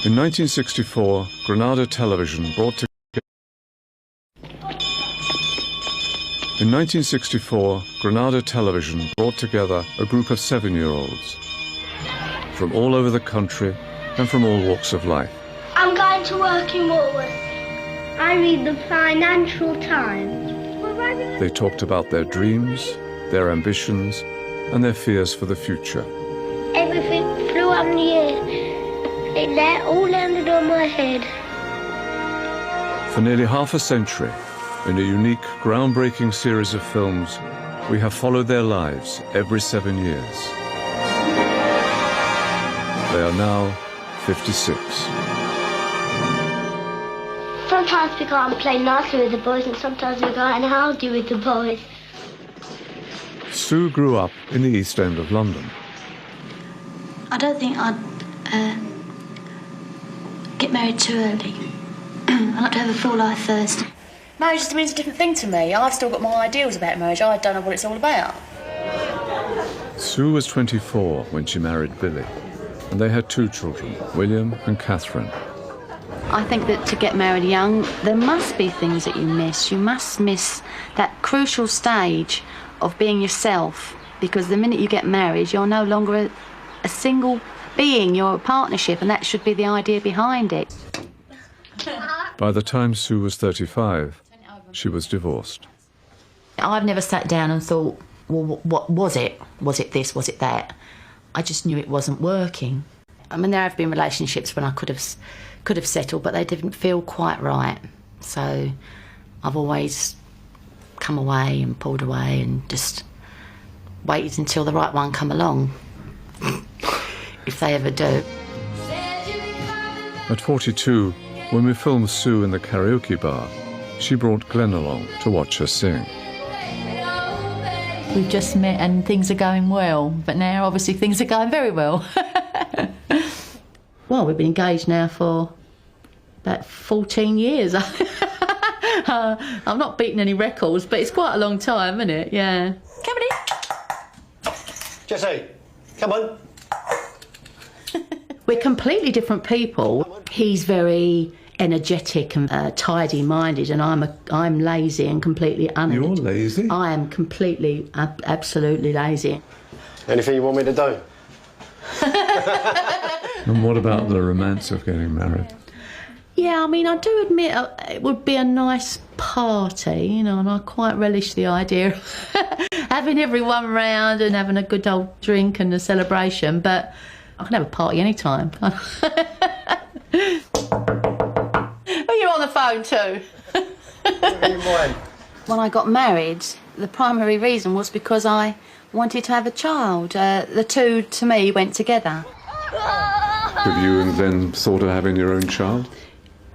In 1964, Granada Television brought together a group of 7-year-olds from all over the country and from all walks of life. I'm going to work in Woolworths. I read the Financial Times. They talked about their dreams, their ambitions, and their fears for the future. Everything flew up in the air. It all landed on my head. For nearly half a century, in a unique, groundbreaking series of films, we have followed their lives every 7 years. They are now 56. Sometimes we go and play nicely with the boys, and sometimes we go and argue with the boys. Sue grew up in the East End of London. I don't think I'd get married too early. I'd like to have a full life first. Marriage just means a different thing to me. I've still got my ideals about marriage. I don't know what it's all about. Sue was 24 when she married Billy, and they had 2 children, William and Catherine. I think that to get married young, there must be things that you miss. You must miss that crucial stage of being yourself, because the minute you get married, you're no longer a single being, you're a partnership, and that should be the idea behind it. By the time Sue was 35, she was divorced. I've never sat down and thought, well, what was it? Was it this? Was it that? I just knew it wasn't working. I mean, there have been relationships when I could have settled, but they didn't feel quite right. So I've always come away and pulled away and just waited until the right one come along, if they ever do. At 42, when we filmed Sue in the karaoke bar, she brought Glenn along to watch her sing. We've just met and things are going well, but now obviously things are going very well. Well, we've been engaged now for about 14 years. I've not beaten any records, but it's quite a long time, isn't it? Yeah. Come on in. Jesse, come on. We're completely different people. He's very energetic and tidy-minded, and I'm lazy and completely You're lazy? I am completely, absolutely lazy. Anything you want me to do? And what about the romance of getting married? Yeah, I mean, I do admit it would be a nice party, you know, and I quite relish the idea of having everyone round and having a good old drink and a celebration, but I can have a party anytime. Oh, you're on the phone too. When I got married, the primary reason was because I wanted to have a child. The two, to me, went together. Have you and Glenn thought of having your own child?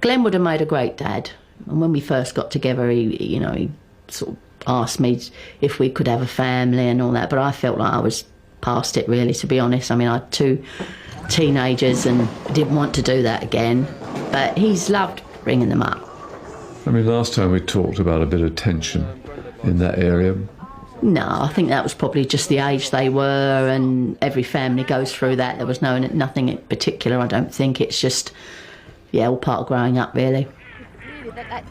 Glenn would have made a great dad. And when we first got together, he sort of asked me if we could have a family and all that, but I felt like I was past it, really, to be honest. I mean, I had 2 teenagers and didn't want to do that again, but he's loved bringing them up. I mean, last time we talked about a bit of tension in that area. No, I think that was probably just the age they were, and every family goes through that. There was nothing in particular, I don't think. It's just, yeah, all part of growing up, really. It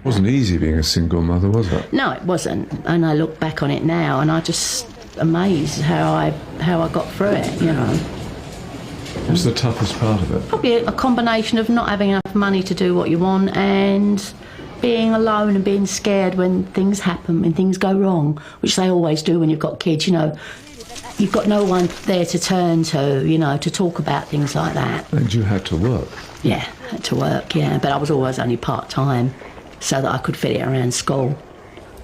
wasn't easy being a single mother, was it? No, it wasn't. And I look back on it now, and I just amazed how I got through it, you know. What's the toughest part of it? Probably a combination of not having enough money to do what you want and being alone and being scared when things happen, when things go wrong, which they always do when you've got kids, you know. You've got no one there to turn to, you know, to talk about things like that. And you had to work? Yeah, had to work, yeah. But I was always only part-time, so that I could fit it around school.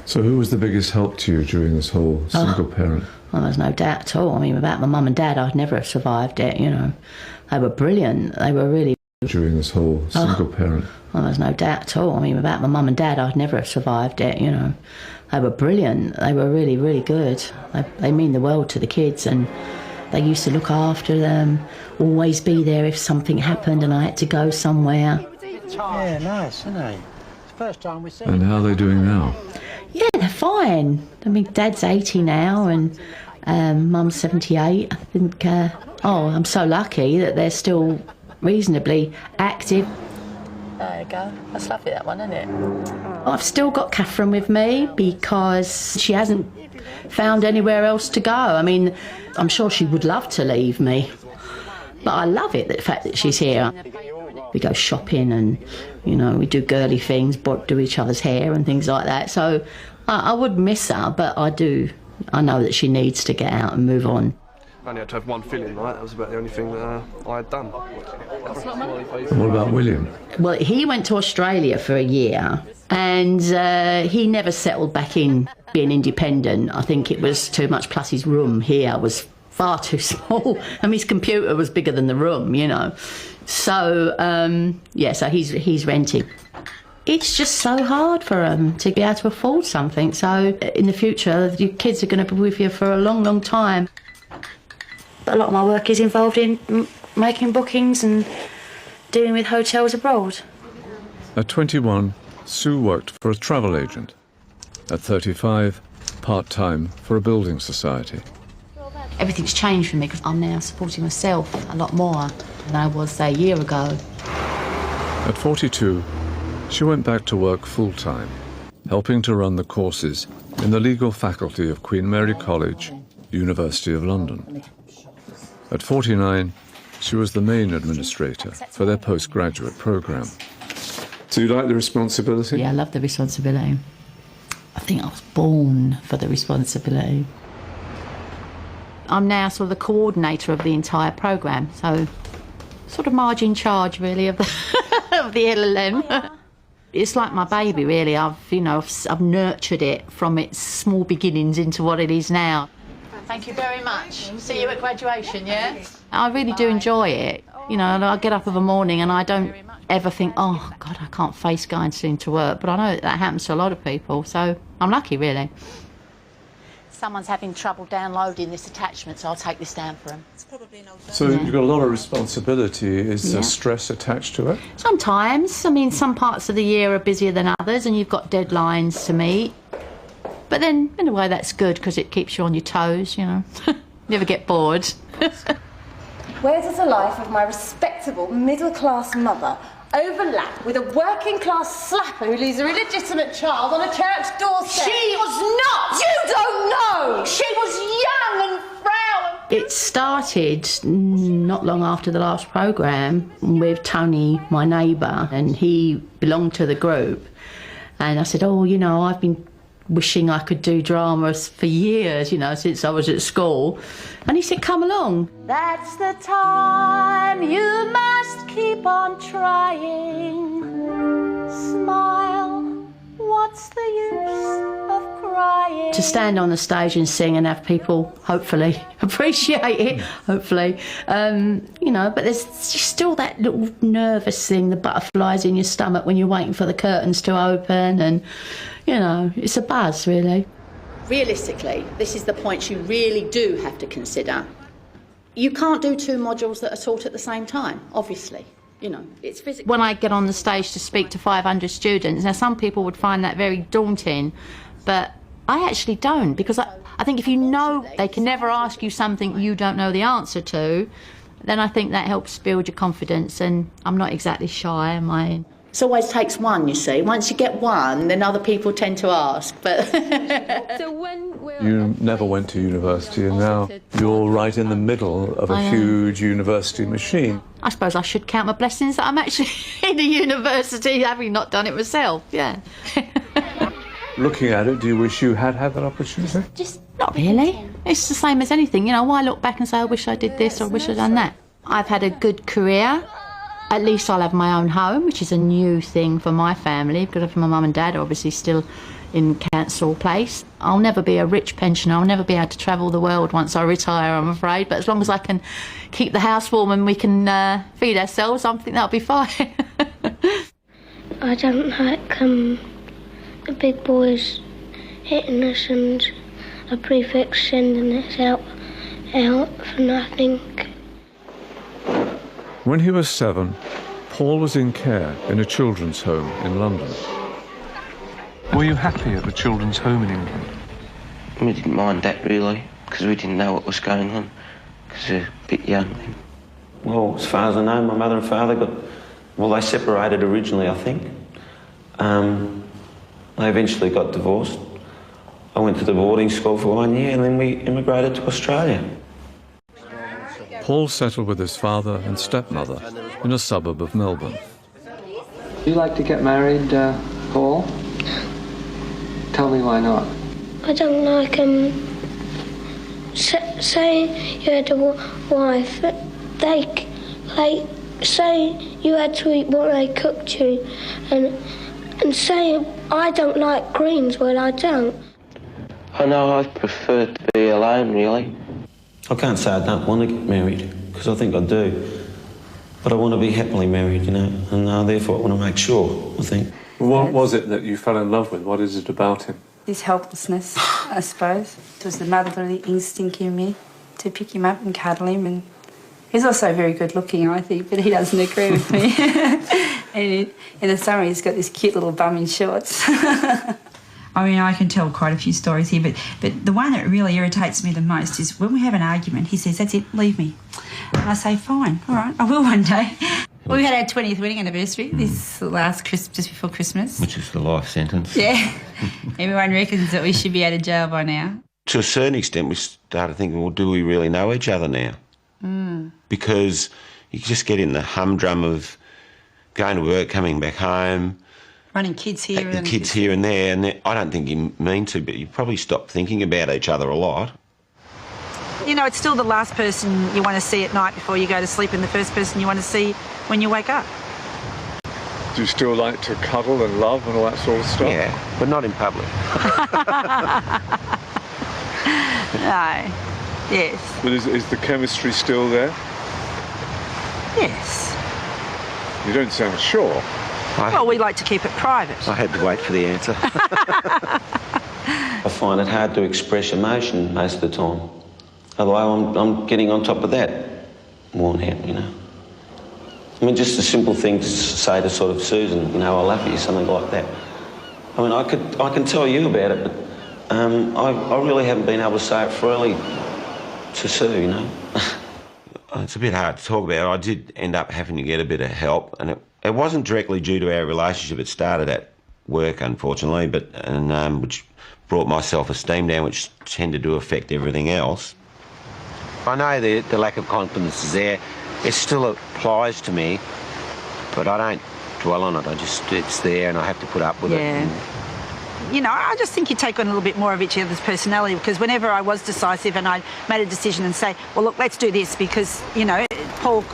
So who was the biggest help to you during this whole single parent? Well, there's no doubt at all. I mean, without my mum and dad, I'd never have survived it, you know. They were brilliant. They were really... During this whole single parent? Well, there's no doubt at all. I mean, without my mum and dad, I'd never have survived it, you know. They were brilliant. They were really, really good. They mean the world to the kids, and they used to look after them, always be there if something happened and I had to go somewhere. Yeah, nice, isn't it? First time we see. And how are they doing now? Yeah, they're fine. I mean, Dad's 80 now and Mum's 78. I think, I'm so lucky that they're still reasonably active. There you go. That's lovely, that one, isn't it? I've still got Catherine with me because she hasn't found anywhere else to go. I mean, I'm sure she would love to leave me, but I love it, the fact that she's here. We go shopping and, you know, we do girly things, do each other's hair and things like that. So I would miss her, but I know that she needs to get out and move on. I only had to have one filling, right? That was about the only thing that I had done. What about William? Well, he went to Australia for a year and he never settled back in being independent. I think it was too much, plus his room here was far too small and his computer was bigger than the room, you know. So, so he's renting. It's just so hard for them to be able to afford something. So in the future, your kids are going to be with you for a long, long time. But a lot of my work is involved in making bookings and dealing with hotels abroad. At 21, Sue worked for a travel agent. At 35, part-time for a building society. Everything's changed for me because I'm now supporting myself a lot more than I was, say, a year ago. At 42, she went back to work full-time, helping to run the courses in the legal faculty of Queen Mary College, University of London. At 49, she was the main administrator for their postgraduate programme. Do you like the responsibility? Yeah, I love the responsibility. I think I was born for the responsibility. I'm now sort of the coordinator of the entire programme, so sort of margin charge, really, of the, of the LLM. It's like my baby, really. I've nurtured it from its small beginnings into what it is now. Thank you very much. See you at graduation, yeah? I really do enjoy it. You know, I get up of a morning and I don't ever think, oh, God, I can't face going to work. But I know that happens to a lot of people, so I'm lucky, really. Someone's having trouble downloading this attachment, so I'll take this down for them. So you've got a lot of responsibility. Is there stress attached to it? Sometimes. I mean, some parts of the year are busier than others and you've got deadlines to meet. But then, in a way, that's good because it keeps you on your toes, you know. Never get bored. Where does the life of my respectable middle-class mother overlap with a working-class slapper who leaves a illegitimate child on a church doorstep? She was not! You don't know! She was young and frail. It started not long after the last programme with Tony, my neighbour, and he belonged to the group. And I said, oh, you know, I've been wishing I could do dramas for years, you know, since I was at school. And he said, come along. That's the time you must keep on trying. Smile, what's the use of crying? To stand on the stage and sing and have people, hopefully, appreciate it, hopefully. You know, but there's still that little nervous thing, the butterflies in your stomach when you're waiting for the curtains to open and, you know, it's a buzz, really. Realistically, this is the point you really do have to consider. You can't do two modules that are taught at the same time, obviously. You know, it's physical. When I get on the stage to speak to 500 students, now some people would find that very daunting, but I actually don't, because I think if you know they can never ask you something you don't know the answer to, then I think that helps build your confidence, and I'm not exactly shy, am I? It always takes one, you see. Once you get one, then other people tend to ask. But you never went to university, and now you're right in the middle of a huge university machine. I suppose I should count my blessings that I'm actually in a university, having not done it myself, yeah. Looking at it, do you wish you had had that opportunity? Just not really. It's the same as anything, you know. Why look back and say, I wish I did this or I wish I'd done that? I've had a good career. At least I'll have my own home, which is a new thing for my family, because my mum and dad are obviously still in council place. I'll never be a rich pensioner. I'll never be able to travel the world once I retire, I'm afraid. But as long as I can keep the house warm and we can feed ourselves, I think that'll be fine. I don't like the big boys hitting us and a prefect sending us out for nothing. When he was 7, Paul was in care in a children's home in London. Were you happy at the children's home in England? We didn't mind that, really, because we didn't know what was going on, because we were a bit young then. Well, as far as I know, my mother and father they separated originally, I think. They eventually got divorced. I went to the boarding school for 1 year and then we immigrated to Australia. Paul settled with his father and stepmother in a suburb of Melbourne. Do you like to get married, Paul? Tell me why not. I don't like say you had a wife, they say you had to eat what they cooked you, and say I don't like greens, well I don't. I know I prefer to be alone, really. I can't say I don't want to get married, because I think I do. But I want to be happily married, you know, and therefore I want to make sure, I think. What was it that you fell in love with? What is it about him? His helplessness, I suppose. It was the motherly instinct in me to pick him up and cuddle him. And he's also very good looking, I think, but he doesn't agree with me. And in the summer, he's got this cute little bum in shorts. I mean, I can tell quite a few stories here, but the one that really irritates me the most is when we have an argument, he says, "That's it, leave me." And I say, "Fine, all right, I will one day." We had our 20th wedding anniversary this last Christmas, just before Christmas. Which is the life sentence. Yeah. Everyone reckons that we should be out of jail by now. To a certain extent, we started thinking, well, do we really know each other now? Because you just get in the humdrum of going to work, coming back home, running kids here and there, and I don't think you mean to, but you probably stop thinking about each other a lot. You know, it's still the last person you want to see at night before you go to sleep and the first person you want to see when you wake up. Do you still like to cuddle and love and all that sort of stuff? Yeah, but not in public. No. Yes. But is the chemistry still there? Yes. You don't sound sure. Well, we like to keep it private. I had to wait for the answer. I find it hard to express emotion most of the time. Although I'm getting on top of that, worn out, you know. I mean, just a simple thing to say to sort of Susan, you know, I love you, something like that. I mean, I can tell you about it, but I really haven't been able to say it freely to Sue, you know. It's a bit hard to talk about. I did end up having to get a bit of help, and it wasn't directly due to our relationship. It started at work, unfortunately, which brought my self-esteem down, which tended to affect everything else. I know the lack of confidence is there. It still applies to me, but I don't dwell on it. It's there and I have to put up with it. You know, I just think you take on a little bit more of each other's personality, because whenever I was decisive and I made a decision and say, well, look, let's do this, because, you know, Paul,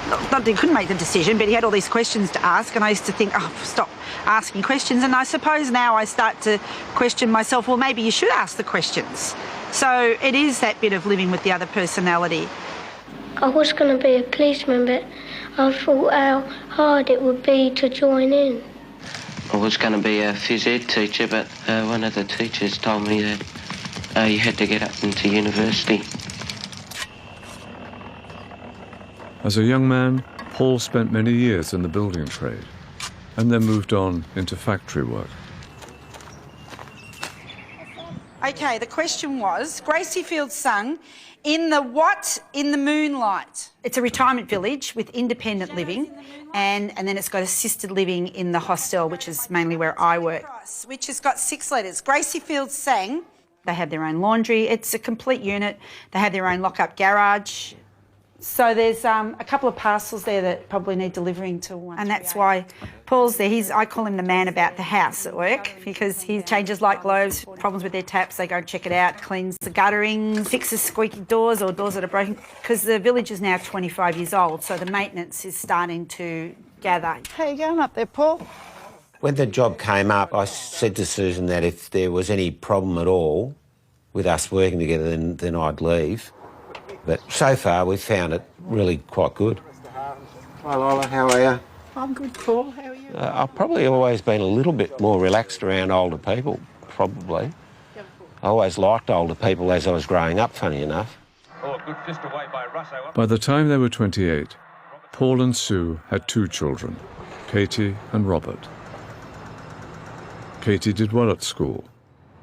not that he couldn't make the decision, but he had all these questions to ask, and I used to think, oh, stop asking questions. And I suppose now I start to question myself, well, maybe you should ask the questions. So it is that bit of living with the other personality. I was going to be a policeman, but I thought how hard it would be to join in. I was going to be a phys ed teacher, but one of the teachers told me that you had to get up into university. As a young man, Paul spent many years in the building trade and then moved on into factory work. Okay, the question was, Gracie Field sung, in the what? In the moonlight. It's a retirement village with independent living, and then it's got assisted living in the hostel, which is mainly where I work, which has got 6 letters. Gracie Field sang. They have their own laundry. It's a complete unit. They have their own lock-up garage. So there's a couple of parcels there that probably need delivering to one. And that's why Paul's there. I call him the man about the house at work, because he changes light globes, problems with their taps, they go and check it out, cleans the guttering, fixes squeaky doors or doors that are broken, because the village is now 25 years old, so the maintenance is starting to gather. How are you going up there, Paul? When the job came up, I said to Susan that if there was any problem at all with us working together, then I'd leave. But so far, we've found it really quite good. Hi, Lola, how are you? I'm good, Paul. How are you? I've probably always been a little bit more relaxed around older people, probably. I always liked older people as I was growing up, funny enough. By the time they were 28, Paul and Sue had 2 children, Katie and Robert. Katie did well at school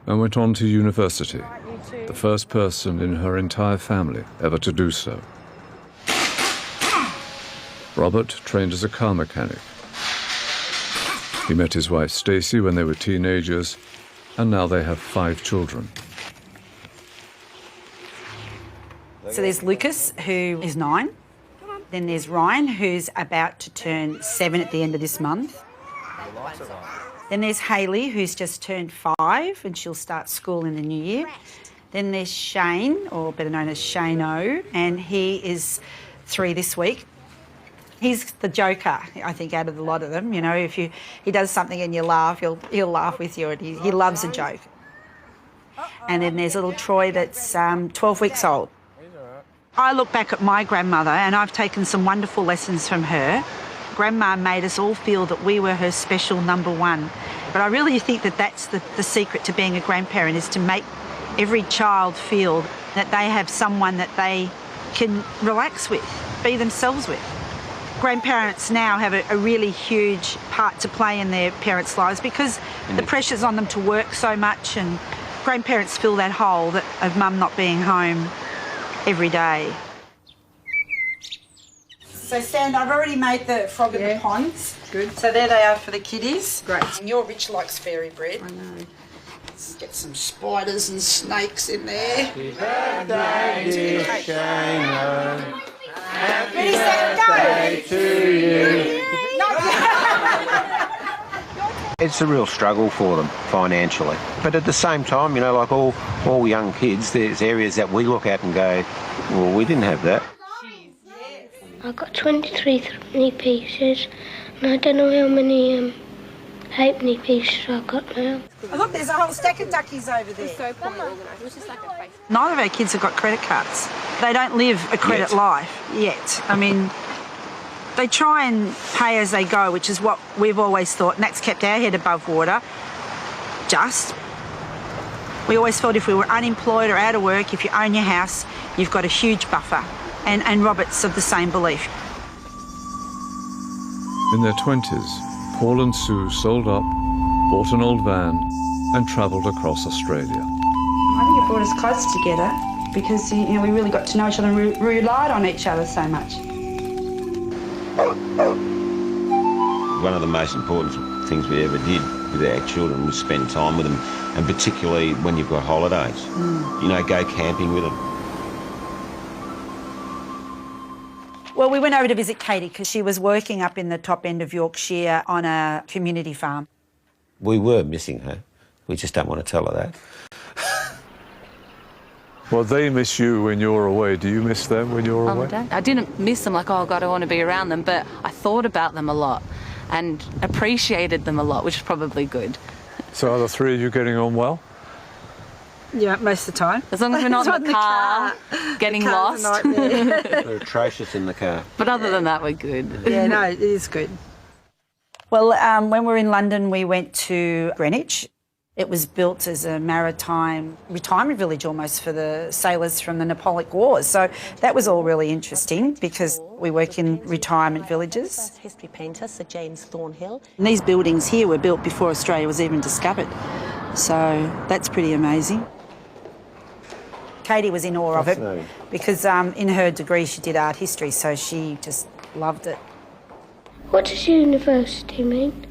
and went on to university, the first person in her entire family ever to do so. Robert trained as a car mechanic. He met his wife Stacey when they were teenagers, and now they have 5 children. So there's Lucas, who is 9. Then there's Ryan, who's about to turn 7 at the end of this month. Then there's Hayley, who's just turned 5, and she'll start school in the new year. Then there's Shane, or better known as Shane-O, and he is 3 this week. He's the joker, I think, out of the lot of them. You know, if he does something and you laugh, he'll laugh with you, and he loves a joke. And then there's little Troy that's 12 weeks old. I look back at my grandmother and I've taken some wonderful lessons from her. Grandma made us all feel that we were her special number one. But I really think that that's the secret to being a grandparent, is to make every child feel that they have someone that they can relax with, be themselves with. Grandparents now have a really huge part to play in their parents' lives because the pressure's on them to work so much, and grandparents fill that hole of mum not being home every day. So, Stan, I've already made the frog in the ponds. Good. So there they are for the kiddies. Great. And your Rich likes fairy bread. I know. Let's get some spiders and snakes in there. Happy birthday, dear Shane. Happy birthday to you. It's a real struggle for them financially. But at the same time, you know, like all young kids, there's areas that we look at and go, well, we didn't have that. I've got 23 threepenny pieces, and I don't know how many halfpenny pieces I've got now. Oh, look, there's a whole stack of duckies over there. So neither of our kids have got credit cards. They don't live a credit life yet. I mean, they try and pay as they go, which is what we've always thought, and that's kept our head above water. We always felt if we were unemployed or out of work, if you own your house, you've got a huge buffer. And Robert's of the same belief. In their 20s, Paul and Sue sold up, bought an old van, and travelled across Australia. I think it brought us close together because, you know, we really got to know each other and we relied on each other so much. One of the most important things we ever did with our children was spend time with them, and particularly when you've got holidays. You know, go camping with them. Well, we went over to visit Katie because she was working up in the top end of Yorkshire on a community farm. We were missing her. We just don't want to tell her that. Well, they miss you when you're away. Do you miss them when you're away? I didn't miss them like, oh, God, I want to be around them, but I thought about them a lot and appreciated them a lot, which is probably good. So are the three of you getting on well? Yeah, most of the time. As long as we're not in the car, getting lost. They're atrocious in the car. But other than that, we're good. Yeah, no, it is good. Well, when we were in London, we went to Greenwich. It was built as a maritime retirement village almost for the sailors from the Napoleonic Wars. So that was all really interesting because we work in retirement villages. History painter Sir James Thornhill. And these buildings here were built before Australia was even discovered. So that's pretty amazing. Katie was in awe of it because in her degree she did art history, so she just loved it. What does university mean?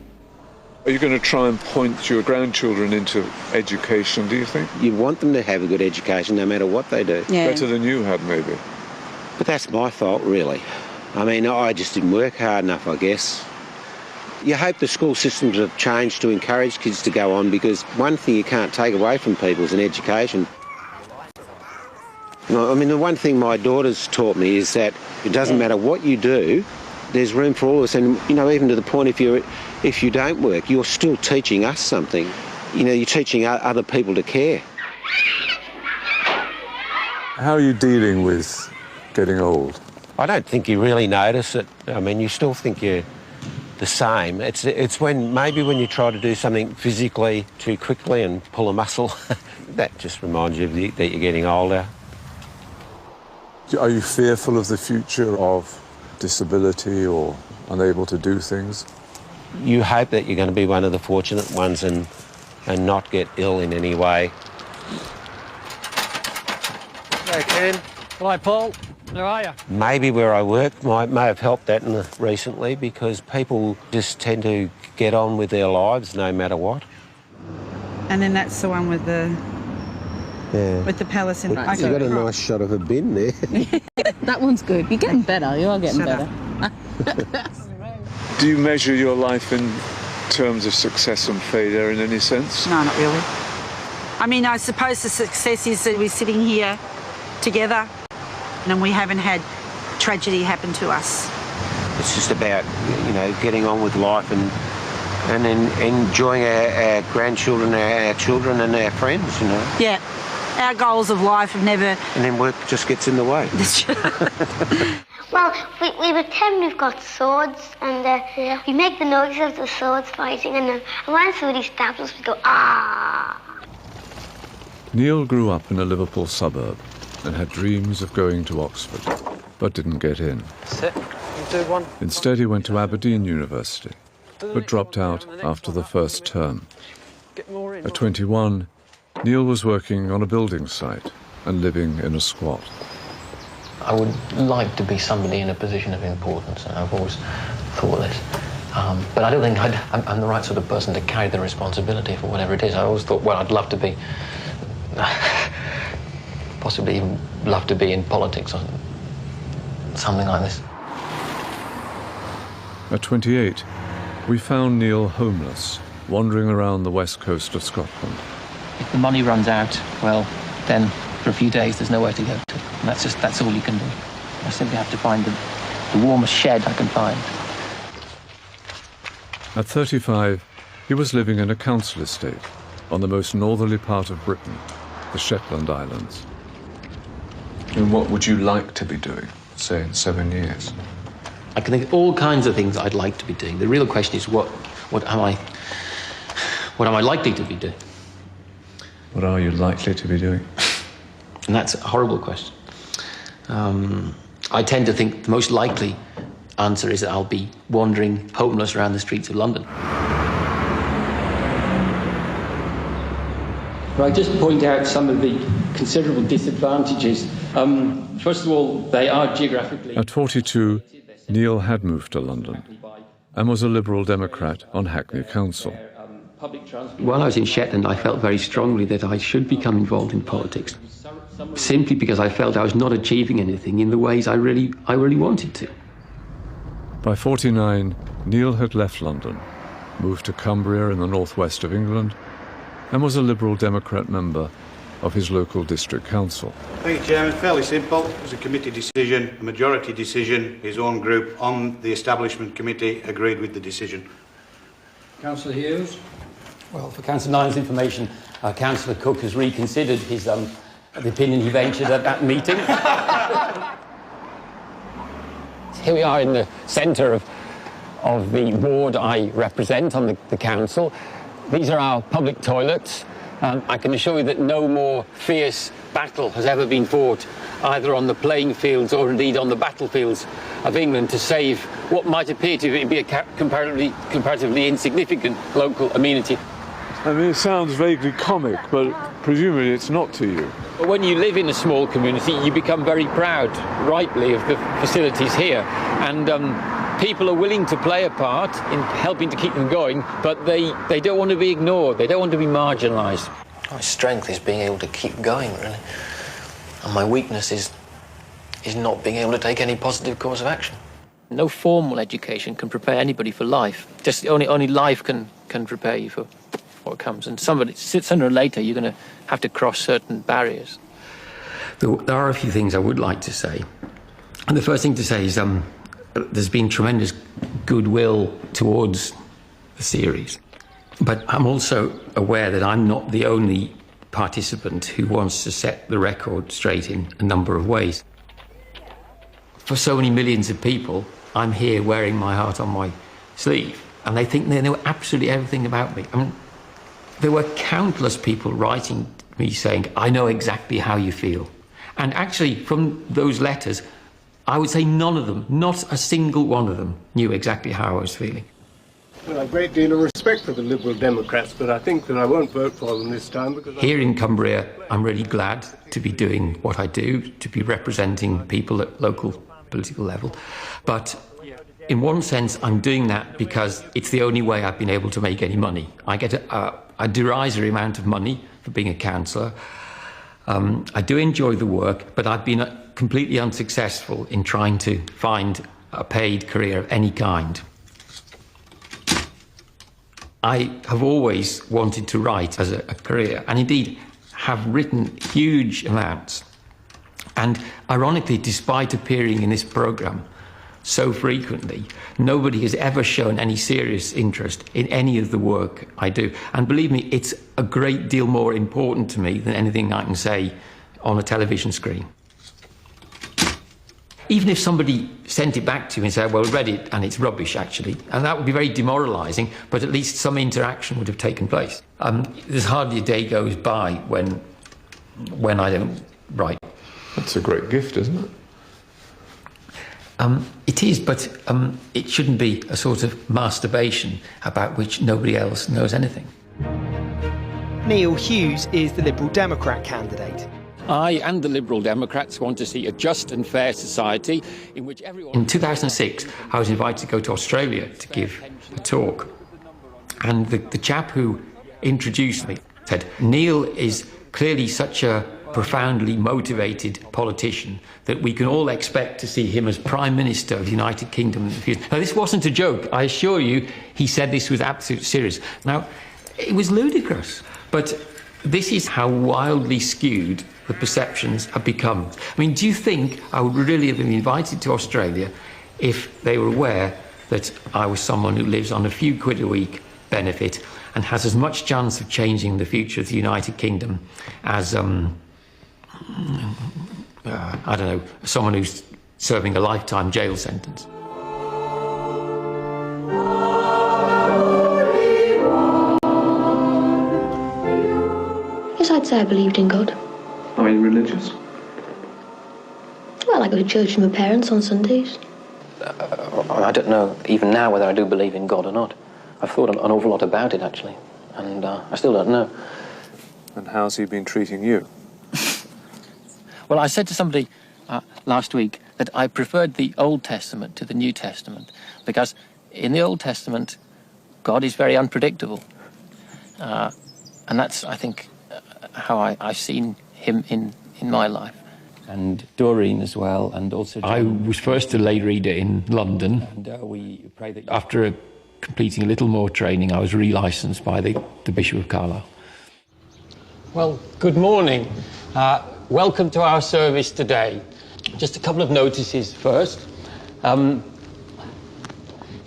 Are you going to try and point your grandchildren into education, do you think? You want them to have a good education no matter what they do. Yeah. Better than you had, maybe. But that's my fault, really. I mean, I just didn't work hard enough, I guess. You hope the school systems have changed to encourage kids to go on, because one thing you can't take away from people is an education. I mean, the one thing my daughter's taught me is that it doesn't matter what you do, there's room for all of us. And, you know, even to the point if you don't work, you're still teaching us something. You know, you're teaching other people to care. How are you dealing with getting old? I don't think you really notice it. I mean, you still think you're the same. It's when when you try to do something physically too quickly and pull a muscle, that just reminds you that you're getting older. Are you fearful of the future of disability or unable to do things? You hope that you're going to be one of the fortunate ones and not get ill in any way. Hello, Ken. Hello, Paul. How are you? Maybe where I work may have helped that recently, because people just tend to get on with their lives no matter what. And then that's the one with the palace in You've got a nice shot of a bin there. That one's good. You're getting better. You are getting better. Do you measure your life in terms of success and failure in any sense? No, not really. I mean, I suppose the success is that we're sitting here together and we haven't had tragedy happen to us. It's just about, getting on with life and enjoying our grandchildren, our children and our friends, Yeah. Our goals of life have never... And then work just gets in the way. Well, we pretend we've got swords and we make the noise of the swords fighting, and when somebody stabs us, we go, ah! Neil grew up in a Liverpool suburb and had dreams of going to Oxford, but didn't get in. Sit. Do one. Instead, he went to Aberdeen University, but dropped out after the first term. At 21, Neil was working on a building site and living in a squat. I would like to be somebody in a position of importance, and I've always thought this. But I don't think I'm the right sort of person to carry the responsibility for whatever it is. I always thought, well, I'd love to be, possibly even love to be in politics or something like this. At 28, we found Neil homeless, wandering around the west coast of Scotland. If the money runs out, well, then for a few days there's nowhere to go to. And that's all you can do. I simply have to find the warmest shed I can find. At 35, he was living in a council estate on the most northerly part of Britain, the Shetland Islands. And what would you like to be doing, say, in 7 years? I can think of all kinds of things I'd like to be doing. The real question is what am I likely to be doing? What are you likely to be doing? And that's a horrible question. I tend to think the most likely answer is that I'll be wandering homeless around the streets of London. But I just point out some of the considerable disadvantages. First of all, they are geographically... At 42, Neil had moved to London and was a Liberal Democrat on Hackney Council. While I was in Shetland, I felt very strongly that I should become involved in politics, simply because I felt I was not achieving anything in the ways I really wanted to. By 49, Neil had left London, moved to Cumbria in the northwest of England, and was a Liberal Democrat member of his local district council. Thank you, Chairman. Fairly simple. It was a committee decision, a majority decision. His own group on the establishment committee agreed with the decision. Councillor Hughes? Well, for Councillor Nine's information, Councillor Cook has reconsidered his the opinion he ventured at that meeting. Here we are in the centre of the ward I represent on the council. These are our public toilets. I can assure you that no more fierce battle has ever been fought, either on the playing fields or indeed on the battlefields of England, to save what might appear to be a comparatively insignificant local amenity. I mean, it sounds vaguely comic, but presumably it's not to you. But when you live in a small community, you become very proud, rightly, of the facilities here. And people are willing to play a part in helping to keep them going, but they don't want to be ignored. They don't want to be marginalised. My strength is being able to keep going, really. And my weakness is not being able to take any positive course of action. No formal education can prepare anybody for life. Just only life can prepare you for what comes. And sooner or later, you're going to have to cross certain barriers. There are a few things I would like to say. And the first thing to say is there's been tremendous goodwill towards the series. But I'm also aware that I'm not the only participant who wants to set the record straight in a number of ways. For so many millions of people, I'm here wearing my heart on my sleeve, and they think they know absolutely everything about me. I mean, there were countless people writing me saying, I know exactly how you feel. And actually, from those letters, I would say none of them, not a single one of them, knew exactly how I was feeling. Well, a great deal of respect for the Liberal Democrats, but I think that I won't vote for them this time because... Here in Cumbria, I'm really glad to be doing what I do, to be representing people at local political level. But in one sense, I'm doing that because it's the only way I've been able to make any money. I get a derisory amount of money for being a councillor. I do enjoy the work, but I've been completely unsuccessful in trying to find a paid career of any kind. I have always wanted to write as a career, and indeed have written huge amounts. And ironically, despite appearing in this programme so frequently, nobody has ever shown any serious interest in any of the work I do. And believe me, it's a great deal more important to me than anything I can say on a television screen. Even if somebody sent it back to me and said, well, read it and it's rubbish, actually, and that would be very demoralising, but at least some interaction would have taken place. There's hardly a day goes by when I don't write. That's a great gift, isn't it? It is, but it shouldn't be a sort of masturbation about which nobody else knows anything. Neil Hughes is the Liberal Democrat candidate. I and the Liberal Democrats want to see a just and fair society in which everyone... In 2006, I was invited to go to Australia to give a talk. And the chap who introduced me said, Neil is clearly such a profoundly motivated politician that we can all expect to see him as Prime Minister of the United Kingdom in the future. Now, this wasn't a joke. I assure you, he said this with absolute serious. Now, it was ludicrous, but this is how wildly skewed the perceptions have become. I mean, do you think I would really have been invited to Australia if they were aware that I was someone who lives on a few quid a week benefit and has as much chance of changing the future of the United Kingdom as, I don't know, someone who's serving a lifetime jail sentence? Yes, I'd say I believed in God. Are you religious? Well, I go to church with my parents on Sundays. I don't know even now whether I do believe in God or not. I've thought an awful lot about it, actually, and I still don't know. And how's he been treating you? Well, I said to somebody last week that I preferred the Old Testament to the New Testament because in the Old Testament, God is very unpredictable. And that's, I think, how I've seen him in my life. And Doreen as well, and also John. I was first a lay reader in London, and we pray that after completing a little more training, I was re-licensed by the Bishop of Carlisle. Well, good morning. Welcome to our service today. Just a couple of notices first. If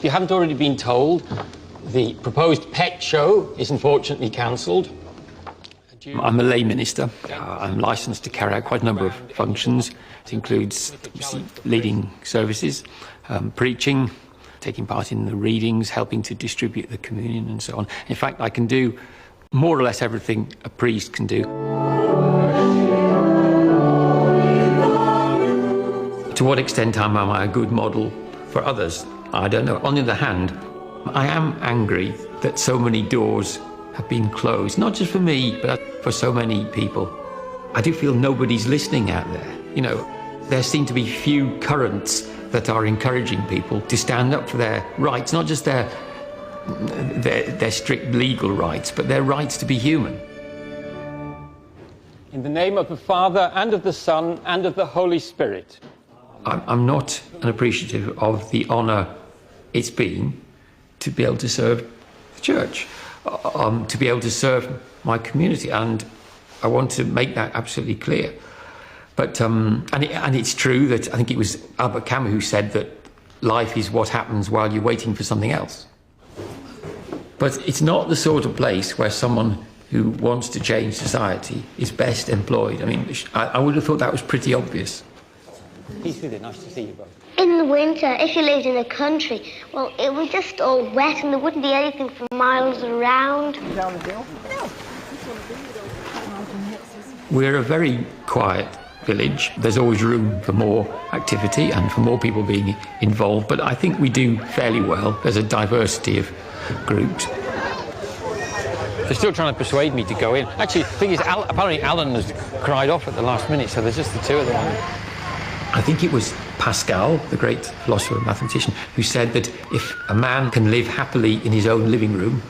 you haven't already been told, the proposed pet show is unfortunately cancelled. I'm a lay minister. I'm licensed to carry out quite a number of functions. It includes leading services, preaching, taking part in the readings, helping to distribute the communion and so on. In fact, I can do more or less everything a priest can do. To what extent am I a good model for others? I don't know. On the other hand, I am angry that so many doors have been closed, not just for me, but for so many people. I do feel nobody's listening out there. You know, there seem to be few currents that are encouraging people to stand up for their rights, not just their strict legal rights, but their rights to be human. In the name of the Father, and of the Son, and of the Holy Spirit. I'm not unappreciative of the honour it's been to be able to serve the church, to be able to serve my community, and I want to make that absolutely clear. But and it's true that I think it was Albert Camus who said that life is what happens while you're waiting for something else. But it's not the sort of place where someone who wants to change society is best employed. I mean, I would have thought that was pretty obvious. Peace with you, nice to see you both. In the winter, if you lived in the country, well, it was just all wet and there wouldn't be anything for miles around. We're a very quiet village. There's always room for more activity and for more people being involved, but I think we do fairly well. There's a diversity of groups. They're still trying to persuade me to go in. Actually, the thing is, apparently Alan has cried off at the last minute, so there's just the two of them. I think it was Pascal, the great philosopher and mathematician, who said that if a man can live happily in his own living room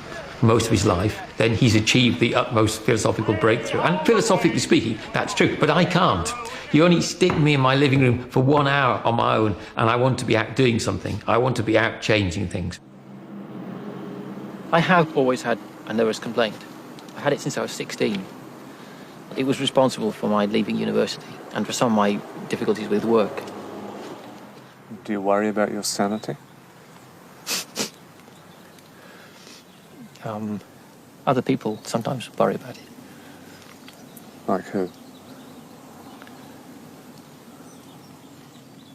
most of his life, then he's achieved the utmost philosophical breakthrough. And philosophically speaking, that's true, but I can't. You only stick me in my living room for 1 hour on my own, and I want to be out doing something. I want to be out changing things. I have always had a nervous complaint. I had it since I was 16. It was responsible for my leaving university and for some of my difficulties with work. Do you worry about your sanity? Other people sometimes worry about it. Like who?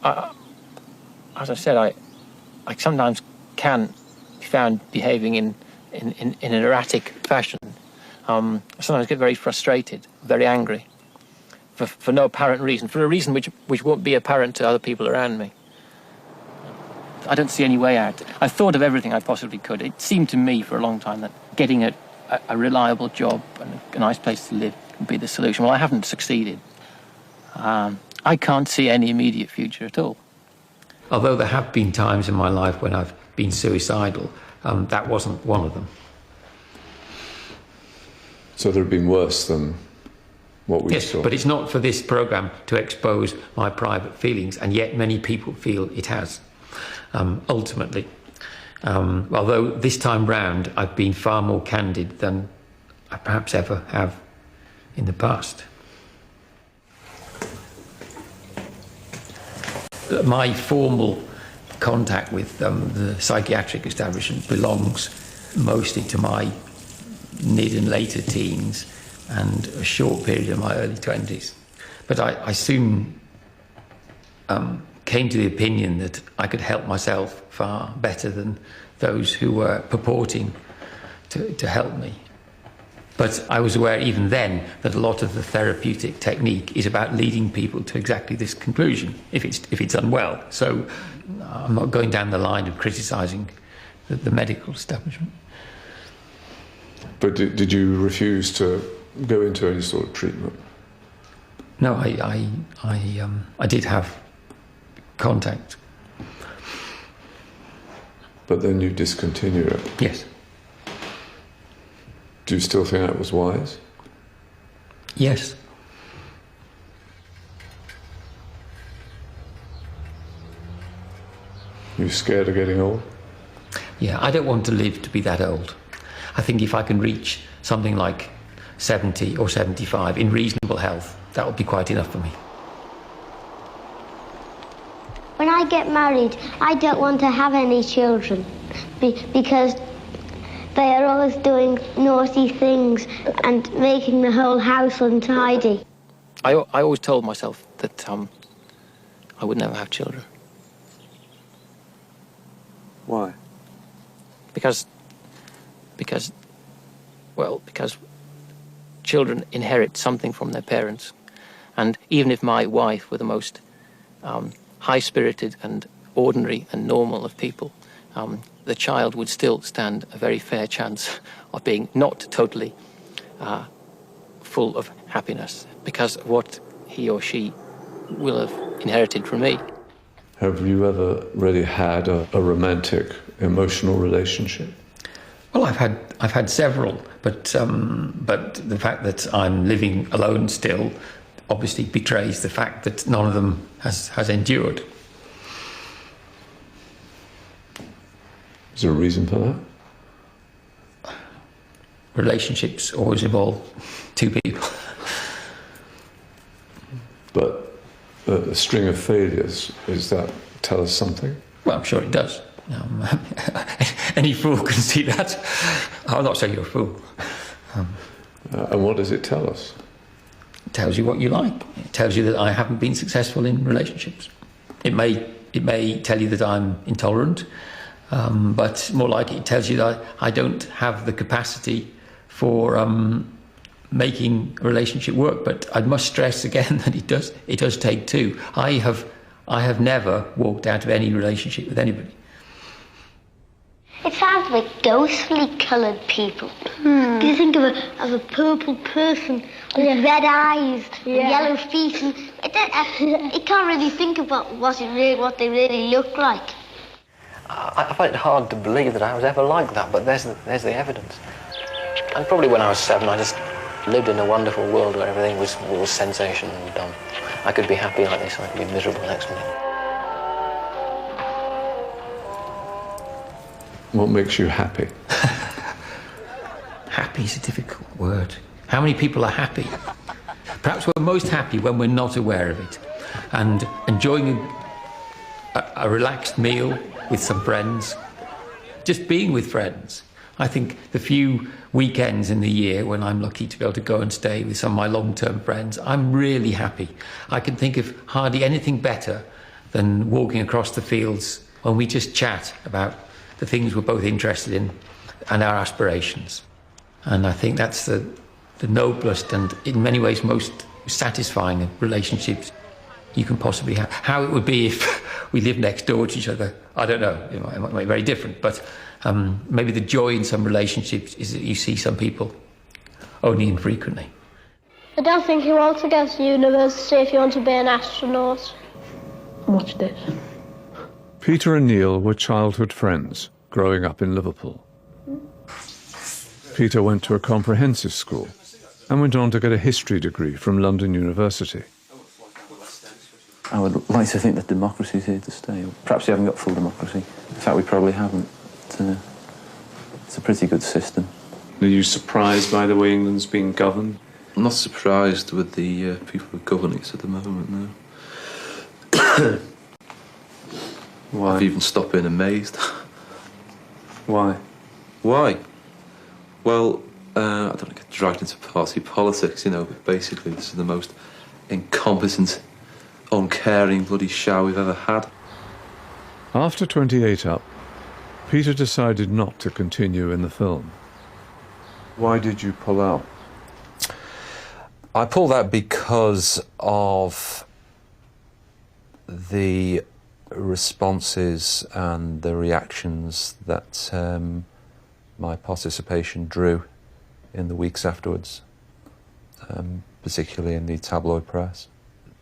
As I said, I sometimes can be found behaving in an erratic fashion. I sometimes get very frustrated, very angry, for no apparent reason, for a reason which won't be apparent to other people around me. I don't see any way out. I thought of everything I possibly could. It seemed to me for a long time that getting a reliable job and a nice place to live would be the solution. Well, I haven't succeeded. I can't see any immediate future at all. Although there have been times in my life when I've been suicidal, that wasn't one of them. So there have been worse than what we saw? Yes, but it's not for this programme to expose my private feelings, and yet many people feel it has, ultimately. Although this time round I've been far more candid than I perhaps ever have in the past. My formal contact with the psychiatric establishment belongs mostly to my mid and later teens and a short period of my early 20s. But I soon came to the opinion that I could help myself far better than those who were purporting to help me. But I was aware even then that a lot of the therapeutic technique is about leading people to exactly this conclusion, if it's done well. So I'm not going down the line of criticising the medical establishment. But did you refuse to go into any sort of treatment? No, I did have contact. But then you discontinued it? Yes. Do you still think that was wise? Yes. Are you scared of getting old? Yeah, I don't want to live to be that old. I think if I can reach something like 70 or 75 in reasonable health, that would be quite enough for me. When I get married, I don't want to have any children because they are always doing naughty things and making the whole house untidy. I always told myself that I would never have children. Why? Because children inherit something from their parents. And even if my wife were the most high-spirited and ordinary and normal of people, the child would still stand a very fair chance of being not totally full of happiness because of what he or she will have inherited from me. Have you ever really had a romantic, emotional relationship? Well, I've had several, but the fact that I'm living alone still obviously betrays the fact that none of them has endured. Is there a reason for that? Relationships always involve two people. But a string of failures, does that tell us something? Well, I'm sure it does. Any fool can see that. I'm not saying you're a fool. And what does it tell us? It tells you what you like. It tells you that I haven't been successful in relationships. It may tell you that I'm intolerant, but more likely it tells you that I don't have the capacity for making a relationship work. But I must stress again that it does take two. I have never walked out of any relationship with anybody. It sounds like ghostly coloured people. Can you think of a purple person with red eyes and yellow feet? And you can't really think about what they really look like. I find it hard to believe that I was ever like that, but there's the evidence. And probably when I was 7, I just lived in a wonderful world where everything was sensational and dumb. I could be happy like this, and I could be miserable next minute. What makes you happy? Happy is a difficult word. How many people are happy? Perhaps we're most happy when we're not aware of it, and enjoying a relaxed meal with some friends, just being with friends. I think the few weekends in the year when I'm lucky to be able to go and stay with some of my long-term friends, I'm really happy. I can think of hardly anything better than walking across the fields when we just chat about the things we're both interested in and our aspirations. And I think that's the noblest and in many ways most satisfying of relationships you can possibly have. How it would be if we lived next door to each other, I don't know. It might be very different, but maybe the joy in some relationships is that you see some people only infrequently. I don't think you want to go to university if you want to be an astronaut. Watch this. Peter and Neil were childhood friends growing up in Liverpool. Peter went to a comprehensive school and went on to get a history degree from London University. I would like to think that democracy is here to stay. Perhaps we haven't got full democracy. In fact, we probably haven't. It's a pretty good system. Are you surprised by the way England's being governed? I'm not surprised with the people who govern it at the moment, no. Why? I've even stopped being amazed. Why? Why? Well, I don't want to get dragged into party politics, you know, but basically this is the most incompetent, uncaring bloody show we've ever had. After 28 Up, Peter decided not to continue in the film. Why did you pull out? I pulled out because of the responses and the reactions that my participation drew in the weeks afterwards, particularly in the tabloid press.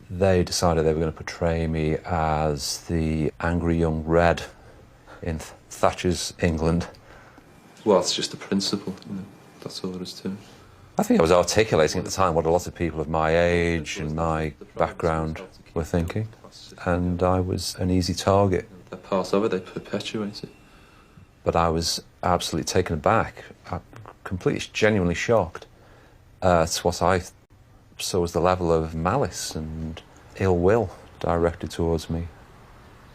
They decided they were going to portray me as the angry young red in Thatcher's England. Well, it's just a principle, you know, that's all there is to it. I think I was articulating at the time what a lot of people of my age and my background were thinking, and I was an easy target. They're part of it, they perpetuate it. But I was absolutely taken aback, completely, genuinely shocked at what I saw as the level of malice and ill will directed towards me.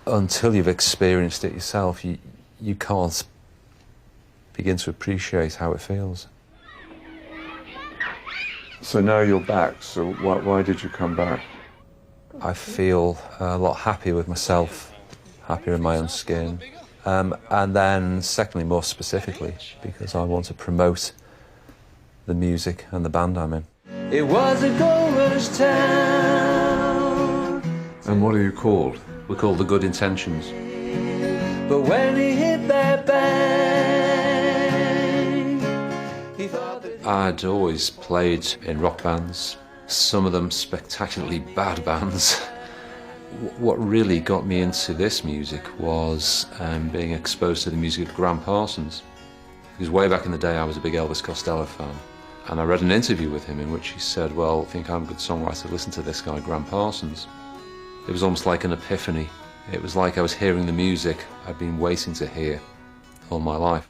Until you've experienced it yourself, you can't begin to appreciate how it feels. So now you're back, so why did you come back? I feel a lot happier with myself, happier in my own skin. And then, secondly, more specifically, because I want to promote the music and the band I'm in. It was a gold rush town. And what are you called? We're called the Good Intentions. But when he hit that bang, he thought that... I'd always played in rock bands, some of them spectacularly bad bands. What really got me into this music was being exposed to the music of Graham Parsons. Because way back in the day I was a big Elvis Costello fan. And I read an interview with him in which he said, well, I think I'm a good songwriter, listen to this guy, Graham Parsons. It was almost like an epiphany. It was like I was hearing the music I'd been waiting to hear all my life.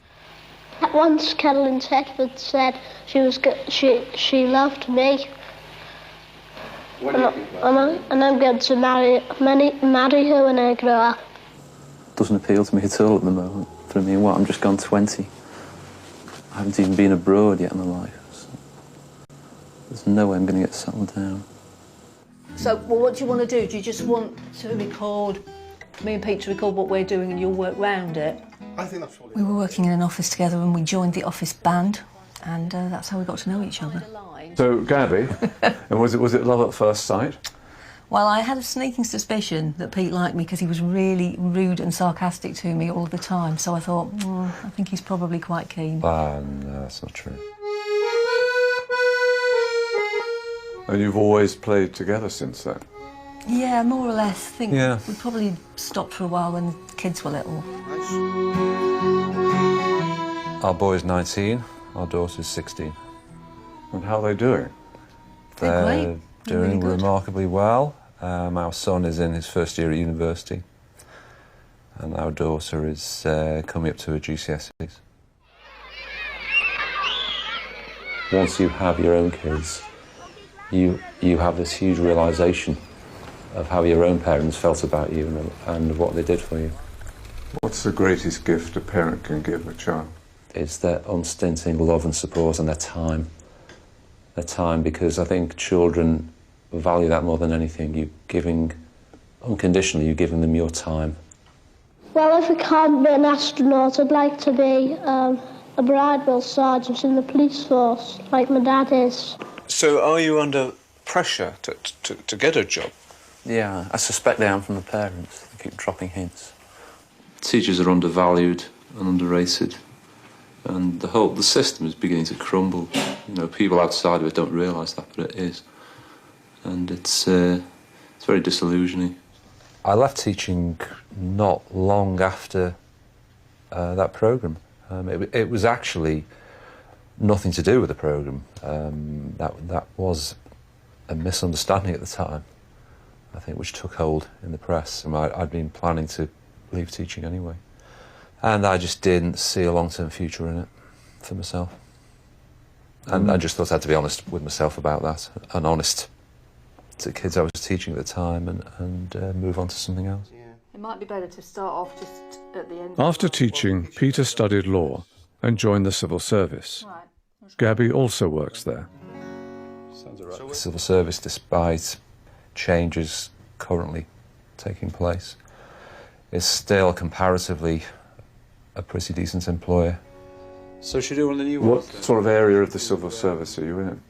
Once Carolyn Tedford said she loved me. And I'm going to marry her when I grow up. Doesn't appeal to me at all at the moment. For me, what, I'm just gone 20. I haven't even been abroad yet in my life. So there's no way I'm going to get settled down. So, well, what do you want to do? Do you just want to record, me and Pete to record what we're doing and you'll work round it? I think that's probably... We were working in an office together and we joined the office band, and that's how we got to know each other. So, Gabby, and was it love at first sight? Well, I had a sneaking suspicion that Pete liked me because he was really rude and sarcastic to me all the time. So I thought, I think he's probably quite keen. No, that's not true. And you've always played together since then? Yeah, more or less. I think Yeah. we probably stopped for a while when the kids were little. Our boy's 19, our daughter's 16. And how are they doing? They're great. They're doing really good. remarkably well. Our son is in his first year at university, and our daughter is coming up to her GCSEs. Once you have your own kids, you have this huge realisation of how your own parents felt about you and what they did for you. What's the greatest gift a parent can give a child? It's their unstinting love and support and their time. Their time, because I think children value that more than anything. You're giving, unconditionally, you're giving them your time. Well, if I can't be an astronaut, I'd like to be a bridewell sergeant in the police force, like my dad is. So are you under pressure to get a job? Yeah, I suspect I am from the parents. They keep dropping hints. Teachers are undervalued and underrated, and the system is beginning to crumble. You know, people outside of it don't realise that, but it is, and it's very disillusioning. I left teaching not long after that programme. It was actually nothing to do with the programme. That was a misunderstanding at the time, I think, which took hold in the press. I'd been planning to leave teaching anyway, and I just didn't see a long-term future in it for myself. And I just thought I had to be honest with myself about that, and honest to the kids I was teaching at the time, and move on to something else. It might be better to start off just at the end. After teaching, Peter studied law and joined the civil service. Gabby also works there. The civil service, despite changes currently taking place, is still comparatively a pretty decent employer. So should you do one of the new What ones? sort of area of the civil service are you in?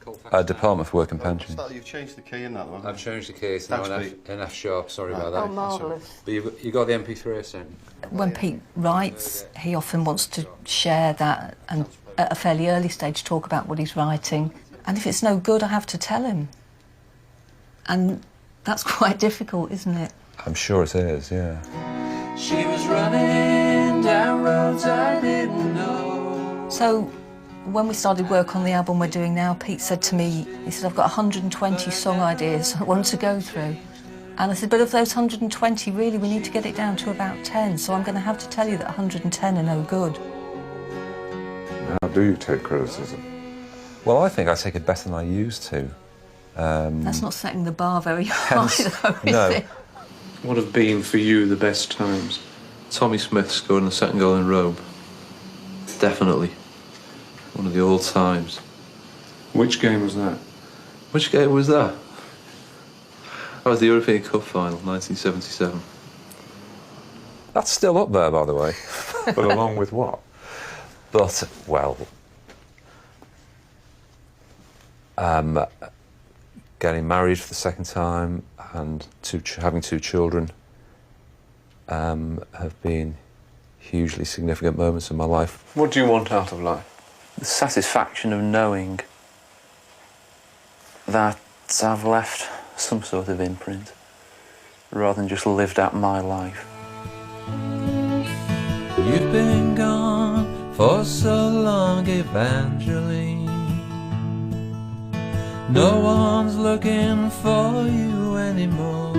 Department for Work and Pensions. You've changed the key in that one. I've changed the key, it's now in F sharp, sorry about that. Oh, marvellous. But you got the MP3 I sent? When Pete writes, he often wants to share that and at a fairly early stage talk about what he's writing. And if it's no good, I have to tell him. And that's quite difficult, isn't it? I'm sure it is, yeah. She was running down roads I didn't know. So when we started work on the album we're doing now, Pete said to me, he said, I've got 120 song ideas I want to go through. And I said, but of those 120, really, we need to get it down to about 10. So I'm going to have to tell you that 110 are no good. How do you take criticism? Well, I think I take it better than I used to. That's not setting the bar very high, though, is no. it? What have been for you the best times? Tommy Smith scoring the second goal in Rome. Definitely. One of the old times. Which game was that? Which game was that? That was the European Cup final, 1977. That's still up there, by the way. But along with what? But, well, getting married for the second time and having two children have been hugely significant moments in my life. What do you want out of life? The satisfaction of knowing that I've left some sort of imprint, rather than just lived out my life. You've been gone for so long, Evangeline. No one's looking for you anymore.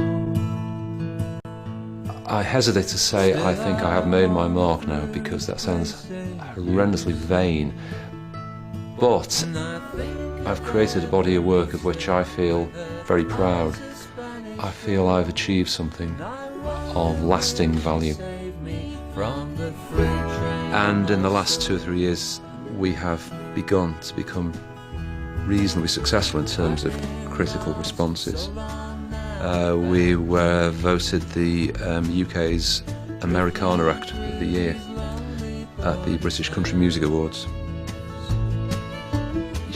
I hesitate to say I think I have made my mark now, because that sounds horrendously vain. But I've created a body of work of which I feel very proud. I feel I've achieved something of lasting value. And in the last 2 or 3 years, we have begun to become reasonably successful in terms of critical responses. We were voted the UK's Americana Act of the Year at the British Country Music Awards.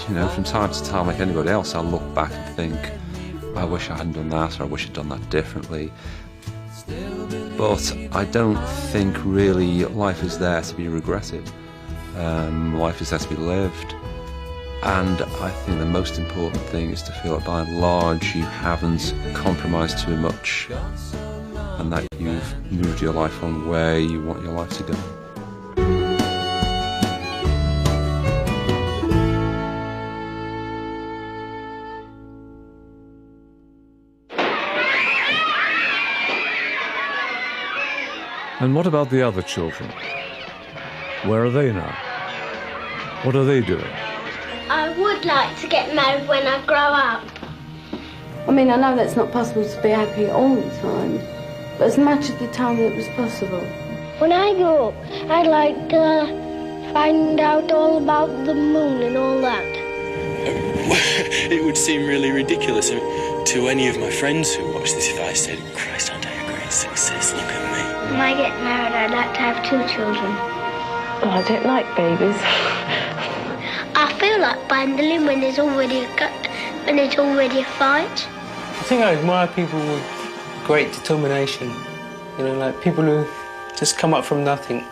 You know, from time to time, like anybody else, I'll look back and think, I wish I hadn't done that, or I wish I'd done that differently. But I don't think really life is there to be regretted. Life is there to be lived. And I think the most important thing is to feel that by and large you haven't compromised too much, and that you've moved your life on where you want your life to go. And what about the other children? Where are they now? What are they doing? I would like to get married when I grow up. I mean, I know that's not possible to be happy all the time, but as much of the time that was possible. When I grow up, I'd like to find out all about the moon and all that. It would seem really ridiculous to any of my friends who watch this if I said, Christ, aren't I a great success? Look at me. When I get married, I'd like to have 2 children. Oh, I don't like babies. I feel like binding when there's already a fight. I think I admire people with great determination. You know, like people who just come up from nothing.